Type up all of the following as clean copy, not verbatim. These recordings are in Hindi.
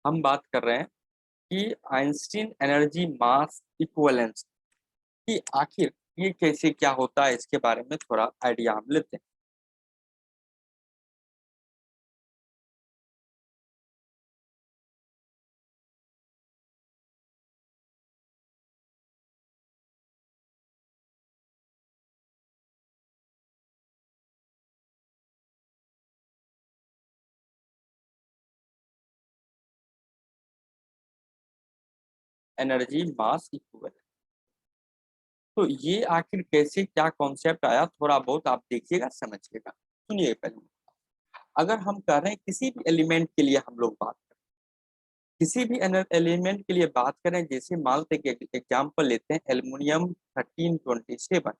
हम बात कर रहे हैं कि आइंस्टीन एनर्जी मास इक्विवेलेंस कि आखिर ये कैसे क्या होता है, इसके बारे में थोड़ा आइडिया हम लेते हैं। एनर्जी मास इक्विवेलेंस, तो ये आखिर कैसे क्या कॉन्सेप्ट आया, थोड़ा बहुत आप देखिएगा समझिएगा। सुनिए पहले, अगर हम कह रहे हैं किसी भी एलिमेंट के लिए हम लोग बात करें, किसी भी एलिमेंट के लिए बात करें, जैसे मान लेते हैं एग्जाम्पल लेते हैं एल्युमिनियम 1327।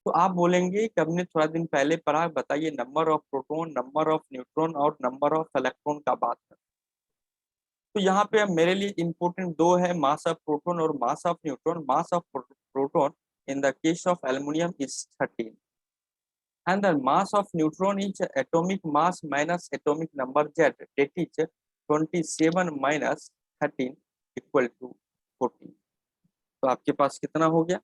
तो आप बोलेंगे कि हमने थोड़ा दिन पहले पढ़ा, बताइए number of proton, number of neutron और नंबर ऑफ इलेक्ट्रॉन का बात करें। तो यहाँ पे अब मेरे लिए इंपॉर्टेंट दो है, मास ऑफ प्रोटॉन और mass of neutron. Mass of proton in the case of aluminum is 13 and the mass of neutron is atomic mass minus atomic number z, that is 27 minus 13 equal to 14। तो आपके पास कितना हो गया?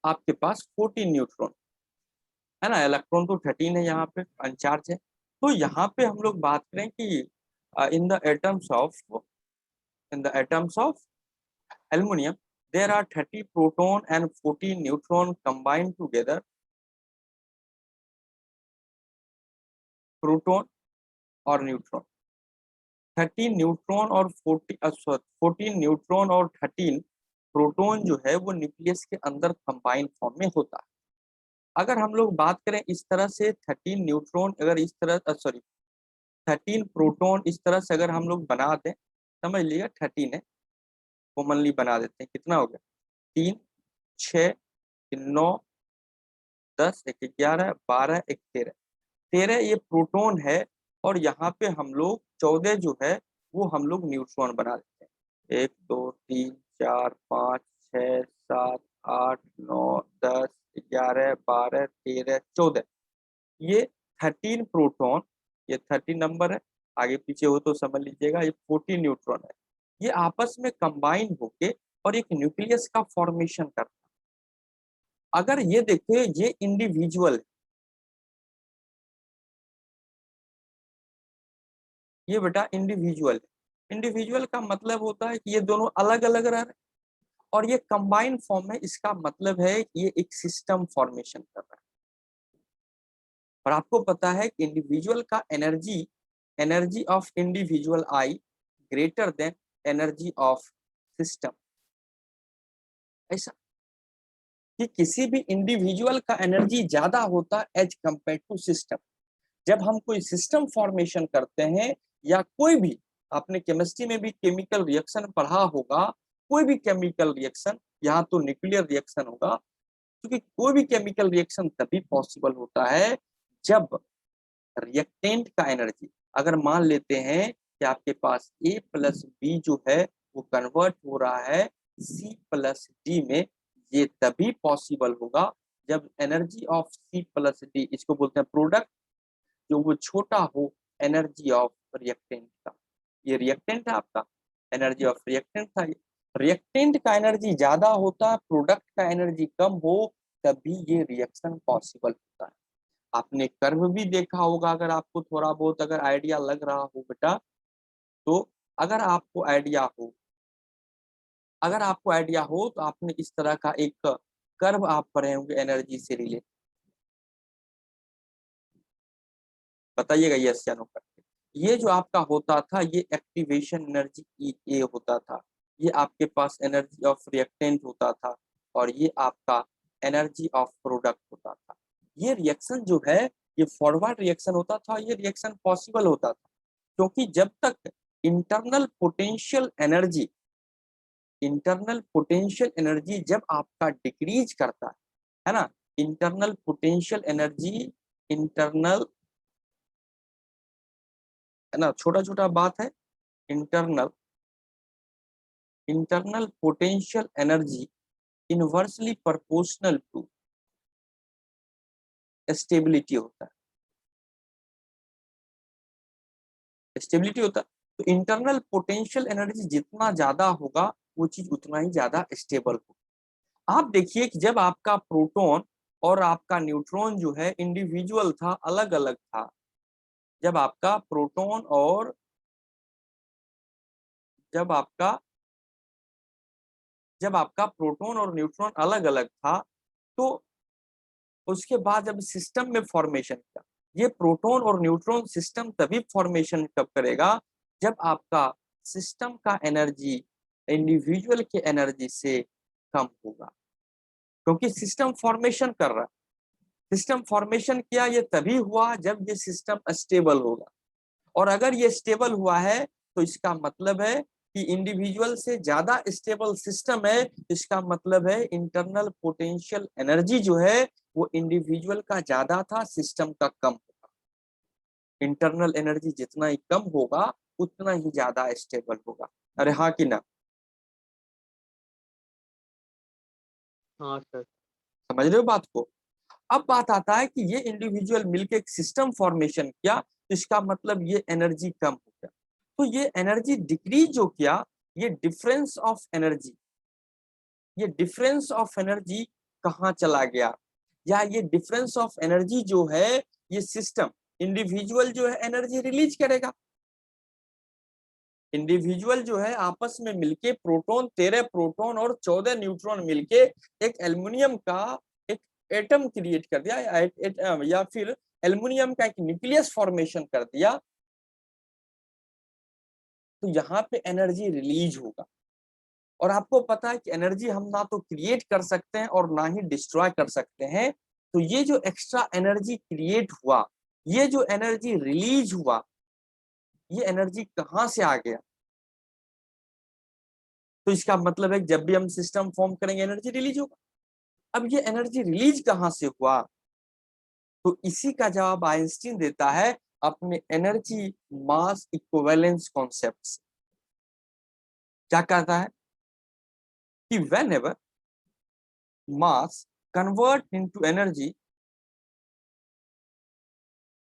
आपके पास 14 न्यूट्रॉन है ना, इलेक्ट्रॉन तो 13 है, यहाँ पे अनचार्ज है। तो यहाँ पे हम लोग बात करें कि in the atoms of aluminum there are 30 proton and 14 neutron combined together। Proton और न्यूट्रॉन, 13 न्यूट्रॉन और 14 न्यूट्रॉन और 13 प्रोटॉन जो है वो न्यूक्लियस के अंदर कंबाइन फॉर्म में होता है। अगर हम लोग बात करें इस तरह से 13 न्यूट्रॉन, अगर इस तरह 13 प्रोटॉन इस तरह से अगर हम लोग बना दें, समझ लीजिए 13 है, कॉमनली बना देते हैं, कितना हो गया? 3 6 9 10 1 11 12 1 13, 13 ये प्रोटॉन है। और यहाँ पे हम लोग 14 जो है वो हम लोग न्यूट्रॉन बना देते हैं। 1 2 3 4 5 6 7 8 9 10 11 12 13 14, ये 13 प्रोटॉन, ये 13 नंबर है, आगे पीछे हो तो समझ लीजिएगा, ये 14 न्यूट्रॉन है। ये आपस में कंबाइन होके और एक न्यूक्लियस का फॉर्मेशन करता है। अगर ये देखिए ये इंडिविजुअल, ये बेटा इंडिविजुअल है। इंडिविजुअल का मतलब होता है कि ये दोनों अलग अलग रह रहे हैं और ये कंबाइंड फॉर्म में, इसका मतलब है कि ये एक सिस्टम फॉर्मेशन कर रहा है। और आपको पता है कि इंडिविजुअल का energy, energy of individual I greater than energy of system. ऐसा कि किसी भी इंडिविजुअल का एनर्जी ज्यादा होता है एज कंपेयर टू सिस्टम। जब हम कोई सिस्टम फॉर्मेशन करते हैं या कोई भी, आपने केमिस्ट्री में भी केमिकल रिएक्शन पढ़ा होगा, कोई भी केमिकल रिएक्शन, यहाँ तो न्यूक्लियर रिएक्शन होगा, क्योंकि कोई भी केमिकल रिएक्शन तभी पॉसिबल होता है जब रिएक्टेंट का एनर्जी, अगर मान लेते हैं कि आपके पास ए प्लस बी जो है वो कन्वर्ट हो रहा है सी प्लस डी में, ये तभी पॉसिबल होगा जब energy of C plus D, इसको बोलते हैं प्रोडक्ट, जो वो छोटा हो एनर्जी ऑफ रिएक्टेंट का। ये रिएक्टेंट है आपका, एनर्जी ऑफ रिएक्टेंट था। रिएक्टेंट का एनर्जी ज्यादा होता, प्रोडक्ट का एनर्जी कम हो, तभी ये रिएक्शन पॉसिबल होता है। आपने कर्व भी देखा होगा, अगर आपको थोड़ा बहुत अगर आइडिया लग रहा हो बेटा, तो अगर आपको आइडिया हो, अगर आपको आइडिया हो तो आपने इस तरह का एक कर्व आप पढ़े होंगे एनर्जी से रिलेटेड, बताइएगा यस या नो करके। ये जो आपका होता था ये एक्टिवेशन एनर्जी ये होता था, ये आपके पास एनर्जी ऑफ रिएक्टेंट होता था, और ये आपका एनर्जी ऑफ प्रोडक्ट होता था। ये रिएक्शन जो है ये फॉरवर्ड रिएक्शन होता था, ये रिएक्शन पॉसिबल होता था क्योंकि जब तक internal potential energy, internal potential energy जब आपका डिक्रीज करता है ना, इंटरनल पोटेंशियल एनर्जी, इंटरनल है ना, छोटा छोटा बात है, internal, internal potential energy inversely proportional to stability होता है। स्टेबिलिटी होता है। तो इंटरनल पोटेंशियल एनर्जी जितना ज्यादा होगा वो चीज उतना ही ज्यादा स्टेबल होगा। आप देखिए कि जब आपका प्रोटॉन और आपका न्यूट्रॉन जो है इंडिविजुअल था, अलग अलग था, जब आपका प्रोटॉन और जब आपका जब आपका प्रोटॉन और न्यूट्रॉन अलग अलग था, तो उसके बाद जब सिस्टम में फॉर्मेशन किया, ये प्रोटॉन और न्यूट्रॉन सिस्टम तभी फॉर्मेशन कब करेगा जब आपका सिस्टम का एनर्जी इंडिविजुअल के एनर्जी से कम होगा, क्योंकि सिस्टम फॉर्मेशन कर रहा है। सिस्टम फॉर्मेशन किया ये तभी हुआ जब ये सिस्टम स्टेबल होगा, और अगर ये स्टेबल हुआ है तो इसका मतलब है कि इंडिविजुअल से ज्यादा स्टेबल सिस्टम है, इसका मतलब है इंटरनल पोटेंशियल एनर्जी जो है वो इंडिविजुअल का ज्यादा था, सिस्टम का कम होगा। इंटरनल एनर्जी जितना ही कम होगा उतना ही ज्यादा स्टेबल होगा। अरे हाँ कि ना? हाँ सर। समझ रहे हो बात को? अब बात आता है कि ये इंडिविजुअल मिलके एक सिस्टम फॉर्मेशन किया, तो इसका मतलब ये एनर्जी कम हो गया। तो ये एनर्जी डिक्रीज जो किया, ये डिफरेंस ऑफ एनर्जी, ये डिफरेंस ऑफ एनर्जी कहाँ चला गया, या ये डिफरेंस ऑफ एनर्जी जो है ये सिस्टम इंडिविजुअल जो है एनर्जी रिलीज करेगा। इंडिविजुअल जो है आपस में मिलके प्रोटॉन 13 प्रोटॉन और 14 न्यूट्रॉन मिलके एक एल्युमिनियम का एक एटम क्रिएट कर दिया, या फिर एल्युमिनियम का एक न्यूक्लियस फॉर्मेशन कर दिया, तो यहाँ पे एनर्जी रिलीज होगा। और आपको पता है कि एनर्जी हम ना तो क्रिएट कर सकते हैं और ना ही डिस्ट्रॉय कर सकते हैं। तो ये जो एक्स्ट्रा एनर्जी क्रिएट हुआ, ये जो एनर्जी रिलीज हुआ, ये एनर्जी कहाँ से आ गया? तो इसका मतलब है जब भी हम सिस्टम फॉर्म करेंगे एनर्जी रिलीज होगा। अब ये एनर्जी रिलीज कहाँ से हुआ? तो इसी का जवाब आइंस्टीन देता है अपने एनर्जी मास इक्विवेलेंस कॉन्सेप्ट से। क्या कहता है कि when ever mass convert into energy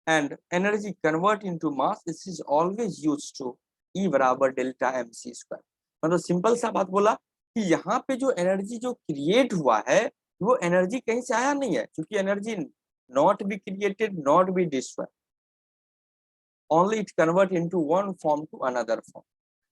and energy convert into mass, this is always used to E बराबर डेल्टा एम सी स्क्वायर। मतलब सिंपल सा बात बोला कि यहाँ पे जो एनर्जी जो क्रिएट हुआ है वो एनर्जी कहीं से आया नहीं है, क्योंकि energy not be created not be destroyed, only it convert into one form to another form.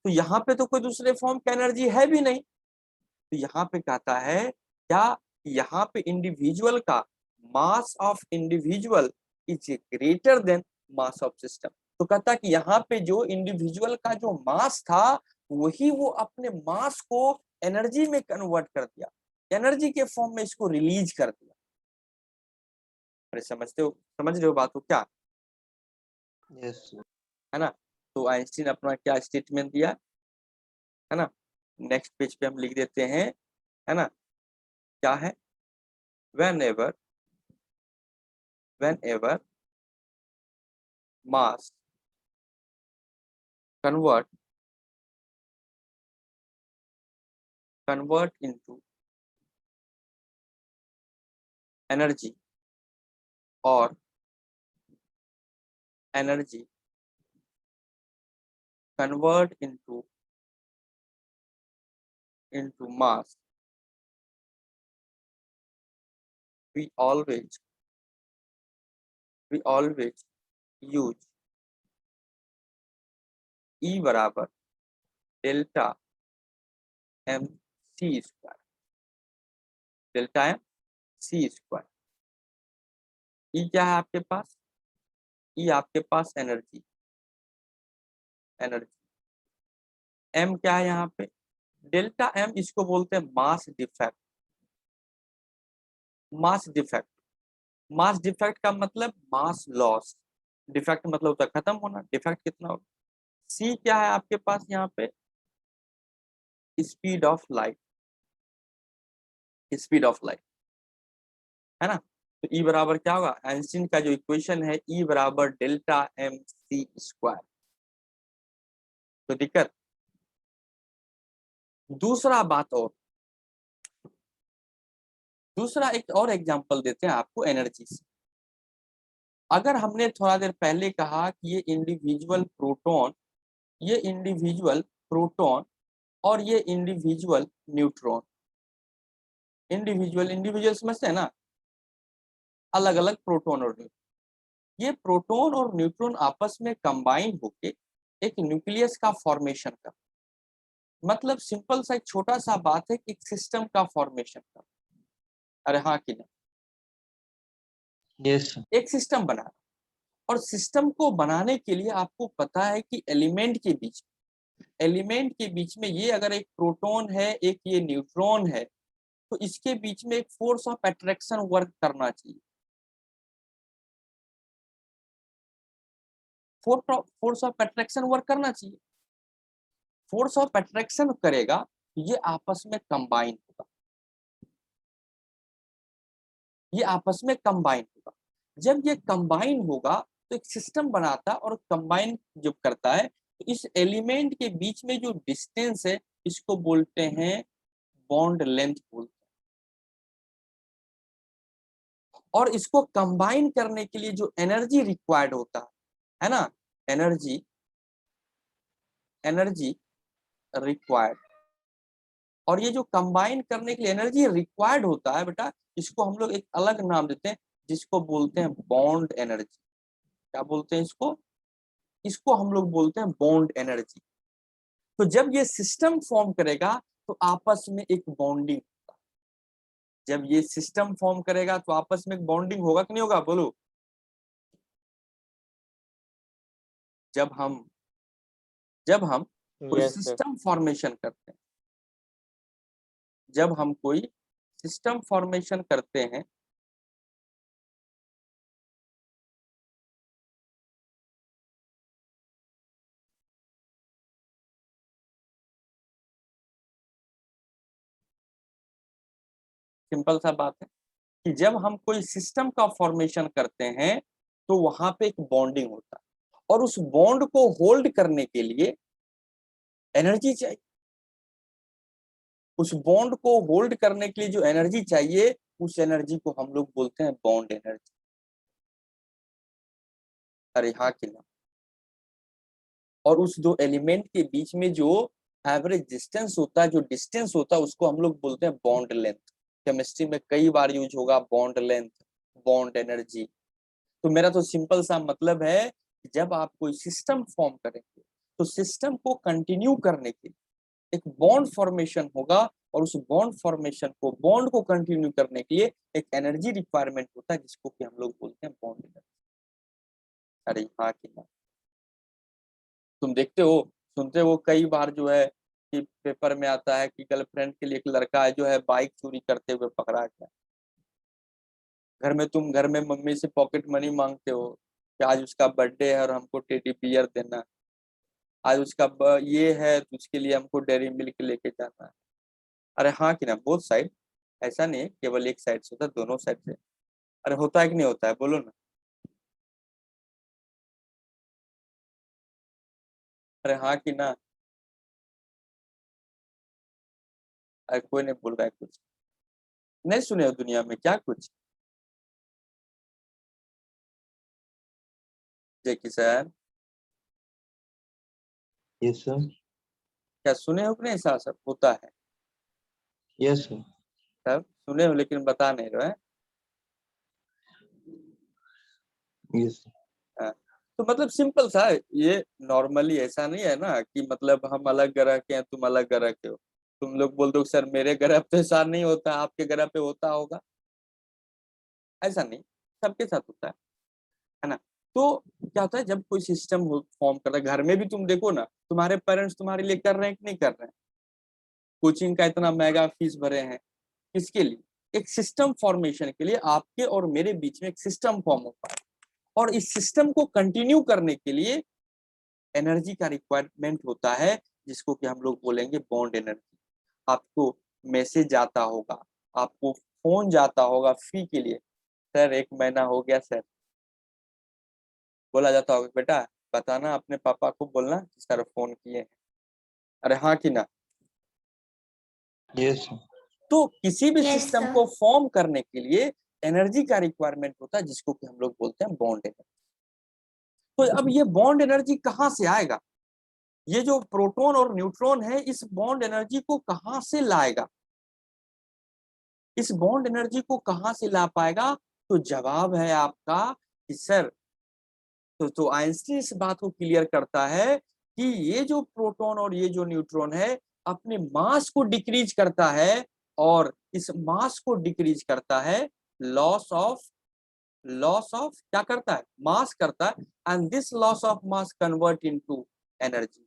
तो यहाँ पे तो कोई दूसरे फॉर्म का एनर्जी है भी नहीं। तो यहाँ पे कहता है क्या, यहाँ पे इंडिविजुअल का mass of individual is greater then mass of system. तो कहता है कि यहाँ पे जो इंडिविजुअल का जो मास था वही वो अपने मास को एनर्जी में कन्वर्ट कर दिया, एनर्जी के फॉर्म में इसको रिलीज कर दिया। अरे समझते हो, समझ रहे हो बात को क्या? यस। है ना? तो आइंस्टीन अपना क्या स्टेटमेंट दिया, है ना? नेक्स्ट पेज पे हम लिख देते हैं, है ना? क्या है? whenever whenever mass convert into energy or energy convert into mass, we always use E बराबर delta M C square, delta M C square. E क्या है आपके पास? ई आपके पास एनर्जी, एनर्जी। एम क्या है यहाँ पे? डेल्टा एम, इसको बोलते हैं mass defect. Mass defect, mass defect का मतलब मास लॉस, डिफेक्ट मतलब होता है खत्म होना, डिफेक्ट कितना होगा। सी क्या है आपके पास यहाँ पे? Speed of light, speed of light, है ना? तो ई बराबर क्या होगा? आइंस्टीन का जो इक्वेशन है ई बराबर डेल्टा एम सी स्क्वायर। तो दिक्कत। दूसरा बात, और दूसरा एक और एग्जांपल देते हैं आपको एनर्जी से। अगर हमने थोड़ा देर पहले कहा कि ये इंडिविजुअल प्रोटॉन और ये इंडिविजुअल न्यूट्रॉन, इंडिविजुअल समझते हैं ना, अलग अलग प्रोटॉन और न्यूट्रॉन, ये प्रोटॉन और न्यूट्रॉन आपस में कंबाइन होके एक न्यूक्लियस का फॉर्मेशन कर, मतलब सिंपल सा एक छोटा सा बात है कि एक सिस्टम का फॉर्मेशन कर। अरे हाँ कि नहीं, यस सर। एक सिस्टम बना, और सिस्टम को बनाने के लिए आपको पता है कि एलिमेंट के बीच में ये अगर एक प्रोटॉन है, एक ये न्यूट्रॉन है, तो इसके बीच में एक फोर्स ऑफ अट्रैक्शन वर्क करना चाहिए। फोर्स ऑफ अट्रैक्शन वर्क करना चाहिए। फोर्स ऑफ अट्रैक्शन करेगा तो ये आपस में कंबाइन होगा, ये आपस में कंबाइन होगा। जब ये कंबाइन होगा तो एक सिस्टम बनाता, और कंबाइन जब करता है तो इस एलिमेंट के बीच में जो डिस्टेंस है इसको बोलते हैं बॉन्ड लेंथ बोलते हैं। और इसको कंबाइन करने के लिए जो एनर्जी रिक्वायर्ड होता है ना, एनर्जी रिक्वायर्ड, और ये जो कंबाइन करने के लिए एनर्जी रिक्वायर्ड होता है बेटा, इसको हम लोग एक अलग नाम देते हैं, जिसको बोलते हैं बॉन्ड एनर्जी। क्या बोलते हैं इसको? इसको हम लोग बोलते हैं बॉन्ड एनर्जी। तो जब ये सिस्टम फॉर्म करेगा तो आपस में एक बॉन्डिंग, जब ये सिस्टम फॉर्म करेगा तो आपस में एक बॉन्डिंग होगा कि नहीं होगा, बोलो। जब हम कोई यस सर। सिस्टम फॉर्मेशन करते हैं, जब हम कोई सिस्टम फॉर्मेशन करते हैं, सिंपल सा बात है कि जब हम कोई सिस्टम का फॉर्मेशन करते हैं तो वहां पे एक बॉन्डिंग होता है, और उस बॉन्ड को होल्ड करने के लिए एनर्जी चाहिए। उस बॉन्ड को होल्ड करने के लिए जो एनर्जी चाहिए, उस एनर्जी को हम लोग बोलते हैं बॉन्ड एनर्जी। अरे हाँ कि ना। और उस दो एलिमेंट के बीच में जो एवरेज डिस्टेंस होता है, जो डिस्टेंस होता है, उसको हम लोग बोलते हैं बॉन्ड लेंथ। केमिस्ट्री में कई बार यूज होगा बॉन्ड लेंथ, बॉन्ड एनर्जी। तो मेरा तो सिंपल सा मतलब है कि जब आप कोई सिस्टम फॉर्म करेंगे तो सिस्टम को कंटिन्यू करने के लिए एक बॉन्ड फॉर्मेशन होगा, और उस बॉन्ड को कंटिन्यू करने के लिए एक एनर्जी रिक्वायरमेंट होता है, जिसको कि हम लोग बोलते हैं बॉन्ड एनर्जी। अरे हाँ कि ना। तुम देखते हो, सुनते हो कई बार जो है कि पेपर में आता है कि गर्लफ्रेंड के लिए एक लड़का है जो है बाइक चोरी करते हुए पकड़ा गया। घर में मम्मी से पॉकेट मनी मांगते हो कि आज उसका बर्थडे है और हमको टेडी बियर देना, आज उसका ये है तो उसके लिए हमको डेयरी मिल्क लेके जाना है। अरे हाँ कि ना, बोथ साइड, ऐसा नहीं है केवल एक साइड से होता है, दोनों साइड से। अरे होता है कि नहीं होता है, बोलो ना। अरे हाँ कि ना। अरे कोई नहीं बोल रहा है कुछ, नहीं सुने हो दुनिया में क्या कुछ। जय किसान, यस सर। क्या सुने हो कि नहीं, ऐसा सब होता है? Yes sir. सब सुने हो लेकिन बता नहीं रहे हैं। Yes sir. हाँ। तो मतलब सिंपल सा है, ये नॉर्मली ऐसा नहीं है ना कि मतलब हम अलग ग्रह के हैं तुम अलग ग्रह के हो। तुम लोग बोल दो सर मेरे ग्रह पे ऐसा नहीं होता, आपके ग्रह पे होता होगा, ऐसा नहीं, सबके साथ होता है ना। तो क्या होता है जब कोई सिस्टम फॉर्म कर रहा है, घर में भी तुम देखो ना, तुम्हारे पेरेंट्स तुम्हारे लिए कर रहे हैं कि नहीं कर रहे हैं? कोचिंग का इतना महंगा फीस भरे हैं, किसके लिए? एक सिस्टम फॉर्मेशन के लिए, आपके और मेरे बीच में एक सिस्टम फॉर्म हो पाए, और इस सिस्टम को कंटिन्यू करने के लिए एनर्जी का रिक्वायरमेंट होता है, जिसको कि हम लोग बोलेंगे बॉन्ड एनर्जी। आपको मैसेज जाता होगा, आपको फोन जाता होगा फी के लिए, सर 1 महीना हो गया सर, बोला जाता होगा बेटा बताना अपने पापा को, बोलना कि सर फोन किए हैं। अरे हाँ कि ना। Yes sir. तो किसी भी Yes, सिस्टम sir. को फॉर्म करने के लिए एनर्जी का रिक्वायरमेंट होता है जिसको कि हम लोग बोलते हैं बॉन्ड एनर्जी। तो अब ये बॉन्ड एनर्जी कहाँ से आएगा? ये जो प्रोटॉन और न्यूट्रॉन है इस बॉन्ड एनर्जी को कहाँ से लाएगा? इस बॉन्ड एनर्जी को कहाँ से ला पाएगा? तो जवाब है आपका कि सर, तो आइंस्टीन इस बात को क्लियर करता है कि ये जो प्रोटॉन और ये जो न्यूट्रॉन है अपने मास को डिक्रीज करता है, और इस मास को डिक्रीज करता है लॉस ऑफ क्या करता है? मास करता है, and this loss of mass convert into energy.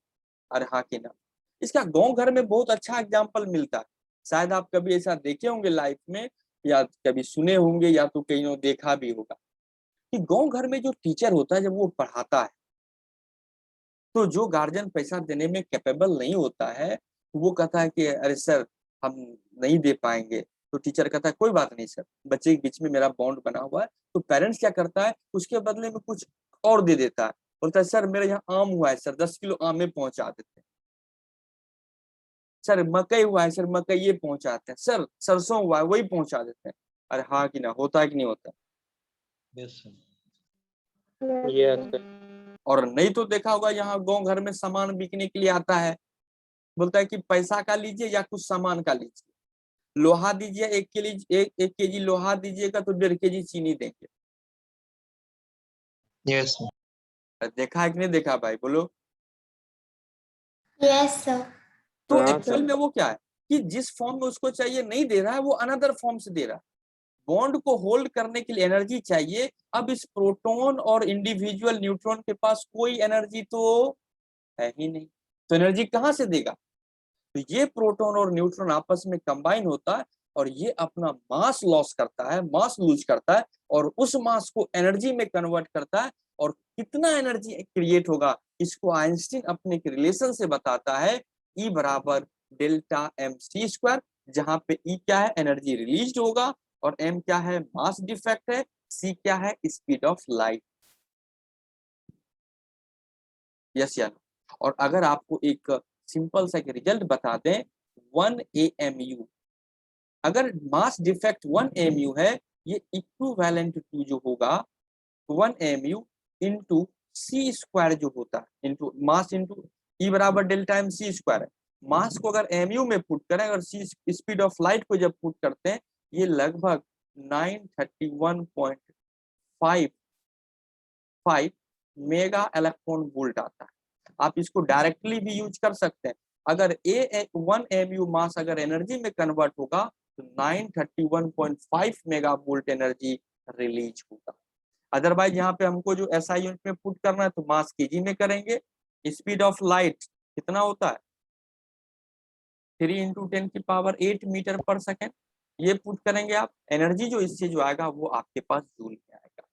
अरे हाँ कि ना? इसका गांव घर में बहुत अच्छा एग्जांपल मिलता है। शायद आप कभी ऐसा देखे होंगे लाइफ में, या कभी सुने होंगे, या तो कहीं देखा भी होगा कि गांव घर में जो टीचर होता है जब वो पढ़ाता है, तो जो गार्जियन पैसा देने में कैपेबल नहीं होता है, तो वो कहता है कि अरे सर हम नहीं दे पाएंगे। तो टीचर कहता है कोई बात नहीं सर, बच्चे के बीच में मेरा बॉन्ड बना हुआ है। तो पेरेंट्स क्या करता है, उसके बदले में कुछ और दे देता है। बोलता है सर मेरे यहाँ आम हुआ है सर, 10 किलो आम में पहुंचा देते हैं। सर मकई हुआ है सर, मकई ये पहुंचाते हैं। सर सरसों हुआ है, वही पहुंचा देते हैं। अरे हाँ कि ना? होता है कि नहीं होता? Yes, sir. Yes sir. और नहीं तो देखा होगा यहाँ गांव घर में सामान बिकने के लिए आता है, बोलता है कि पैसा का लीजिए या कुछ सामान का लीजिए। लोहा दीजिए 1 केजी लोहा दीजिएगा तो 1.5 केजी चीनी देंगे। Yes, sir. देखा है कि नहीं देखा भाई? बोलो। Yes sir. तो हाँ एक्चुअल सर। में वो क्या है कि जिस फॉर्म में उसको चाहिए नहीं दे रहा है, वो अनदर फॉर्म से दे रहा है। बॉन्ड को होल्ड करने के लिए एनर्जी चाहिए। अब इस प्रोटॉन और इंडिविजुअल न्यूट्रॉन के पास कोई एनर्जी तो है ही नहीं, तो एनर्जी कहाँ से देगा? तो ये प्रोटॉन और न्यूट्रॉन आपस में कंबाइन होता है और ये अपना मास लॉस करता है, मास लूज करता है, और उस मास को एनर्जी में कन्वर्ट करता है। और कितना एनर्जी क्रिएट होगा इसको आइंस्टीन अपने रिलेशन से बताता है, E बराबर डेल्टा mc स्क्वायर, जहां पे E क्या है? एनर्जी रिलीज होगा, और m क्या है? मास डिफेक्ट है, c क्या है? Speed of light. यस या नो? और अगर आपको एक सिंपल सा रिजल्ट बता दें, 1 AMU, अगर मास डिफेक्ट 1 AMU है, ये इक्विवेलेंट टू जो होगा 1 AMU इंटू सी स्क्वायर जो होता है, इंटू मास इंटू ई बराबर डेल्टा एम सी स्क्वायर है। मास को अगर एमयू में पुट करें, अगर सी स्पीड ऑफ लाइट को जब पुट करते हैं, ये लगभग 931.55 मेगा इलेक्ट्रॉन वोल्ट आता है। आप इसको डायरेक्टली भी यूज कर सकते हैं। अगर 1 AMU मास अगर एनर्जी में कन्वर्ट होगा तो 931.5 मेगा वोल्ट एनर्जी रिलीज होगा। अदरवाइज यहाँ पे हमको जो SI यूनिट में पुट करना है तो मास केजी में करेंगे। स्पीड ऑफ लाइट कितना होता है? 3 × 10⁸ मीटर पर सेकेंड। ये पुट करेंगे आप, एनर्जी जो इससे जो आएगा वो आपके पास जूल में आएगा।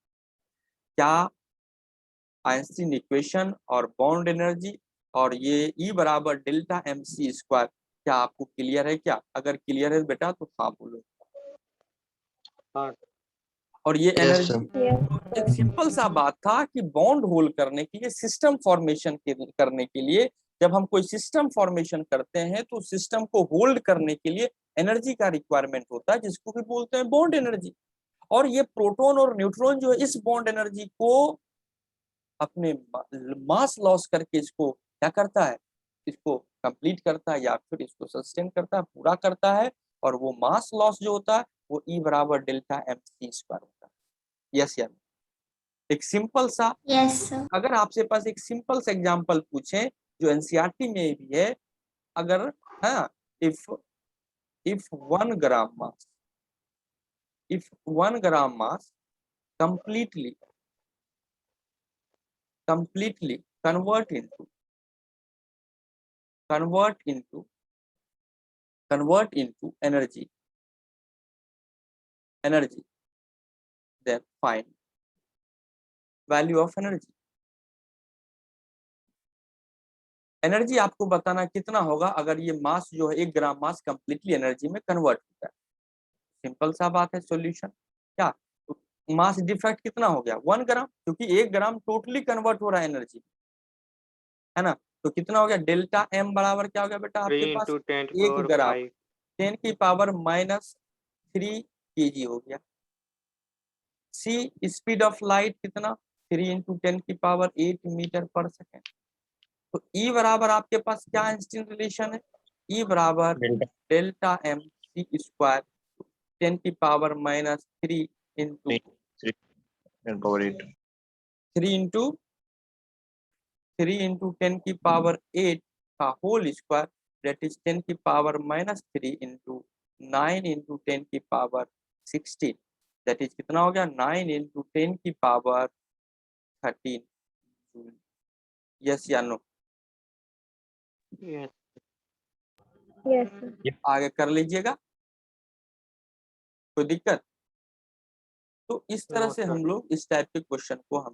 क्या आइंस्टीन इक्वेशन और बॉन्ड एनर्जी और ये E बराबर डेल्टा mc स्क्वायर, क्या आपको क्लियर है क्या? अगर क्लियर है बेटा तो हाँ बोलो। हाँ और ये Yes, एनर्जी sir. एक सिंपल सा बात था कि बॉन्ड होल्ड करने के लिए, सिस्टम फॉर्मेशन करने के लिए, जब हम कोई सिस्टम फॉर्मेशन करते हैं तो सिस्टम को होल्ड करने के लिए एनर्जी का रिक्वायरमेंट होता है, जिसको भी बोलते हैं बॉन्ड एनर्जी। और ये प्रोटॉन और न्यूट्रॉन जो है इस बॉन्ड एनर्जी को अपने मास लॉस करके इसको क्या करता है? इसको कंप्लीट करता है या फिर इसको सस्टेन करता है, पूरा करता है। और वो मास लॉस जो होता है वो E बराबर डेल्टा mc स्क्वायर होता है। यस या नो? एक सिंपल सा, यस सर। अगर आपसे पास एक सिंपल सा एग्जांपल पूछे जो एनसीईआरटी में भी है, अगर हाँ, if if 1 gram mass, if 1 gram mass completely convert into energy, then find value of energy। Energy आपको बताना कितना होगा अगर ये मास जो है 1 ग्राम मास कंप्लीटली एनर्जी में कन्वर्ट होता है। सिंपल सा बात है सॉल्यूशन। क्या तो मास डिफेक्ट कितना हो गया? 1 ग्राम, क्योंकि 1 ग्राम टोटली कन्वर्ट हो रहा है एनर्जी, है ना? तो कितना हो गया? डेल्टा एम बराबर क्या हो गया बेटा 3 आपके पास? × 1 ग्राम 10⁻⁵ 10⁻³ kg हो गया। सी स्पीड ऑफ लाइट कितना 3 × 10⁸ मीटर पर सेकेंड। तो ई बराबर आपके पास क्या इंस्टेंट रिलेशन है, ई बराबर delta M C square 10⁻³ - 3 into 3 × 10⁸ का whole square that is 10⁻³ into 9 × 10⁻16 that is कितना हो गया 9 × 10⁻13 जूल। यस या नो? Yes. Yes, sir. आगे कर लीजिएगा, कोई दिक्कत? तो इस तरह No, से sir. हम लोग इस टाइप के क्वेश्चन को हम